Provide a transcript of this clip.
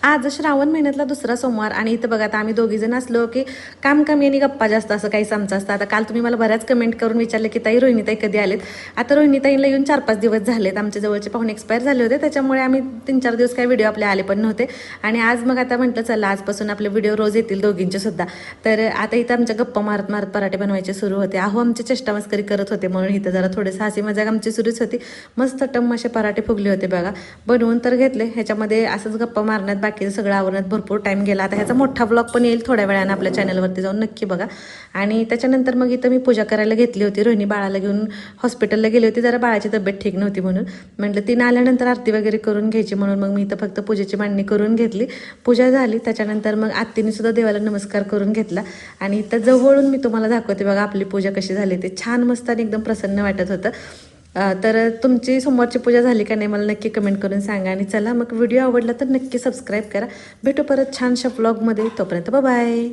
आज श्रावण महिन्यातला दुसरा सोमवार आणि इथं बघा आता आम्ही दोघी जण असलो की काम कमी आणि गप्पा जास्त असं काहीच आमचं असतं. आता काल तुम्ही मला बऱ्याच कमेंट करून विचारले की ताई रोहिणीताई कधी आलेत. आता रोहिणीताईला येऊन 4-5 दिवस झालेत. आमच्या जवळचे पाहुणे एक्सपायर झाले होते, त्याच्यामुळे आम्ही 3-4 दिवस काही व्हिडिओ आपले आले पण नव्हते. आणि आज मग आता म्हटलं चला आजपासून आपले व्हिडिओ रोज येतील दोघींचे सुद्धा. तर आता इथं आमच्या गप्पा मारत मारत पराठे बनवायचे सुरू होते. अहो आमची चेष्टा मस्करी करत होते म्हणून इथं जरा थोडेसे हसी मजाक आमची सुरूच होती. मस्त टम असे पराठे फुगले होते बघा. बनवून तर घेतले. ह्याच्यामध्ये असंच गप्पा मारण्यात बाकीचं सगळं आवरण्यात भरपूर टाईम गेला. आता ह्याचा मोठा व्लॉग पण येईल थोड्या वेळानं आपल्या चॅनलवरती, जाऊन नक्की बघा. आणि त्याच्यानंतर मग इथं मी पूजा करायला घेतली होती. रोहिणी बाळाला घेऊन हॉस्पिटलला गेली होती, जरा बाळाची तब्येत ठीक नव्हती म्हणून म्हटलं तिनं आल्यानंतर आरती वगैरे करून घ्यायची म्हणून मग मी इथं फक्त पूजेची मांडणी करून घेतली. पूजा झाली. त्याच्यानंतर मग आत्तीने सुद्धा देवाला नमस्कार करून घेतला. आणि इथं जवळून मी तुम्हाला दाखवते बघा आपली पूजा कशी झाली. ते छान मस्त आणि एकदम प्रसन्न वाटत होतं. तर तुमची सोमवारची पूजा झाली का नाही मला नक्की कमेंट करून सांगा. आणि चला मग व्हिडिओ आवडला तर नक्की सबस्क्राईब करा. भेटू परत छानशा व्लॉगमध्ये. तोपर्यंत बाय.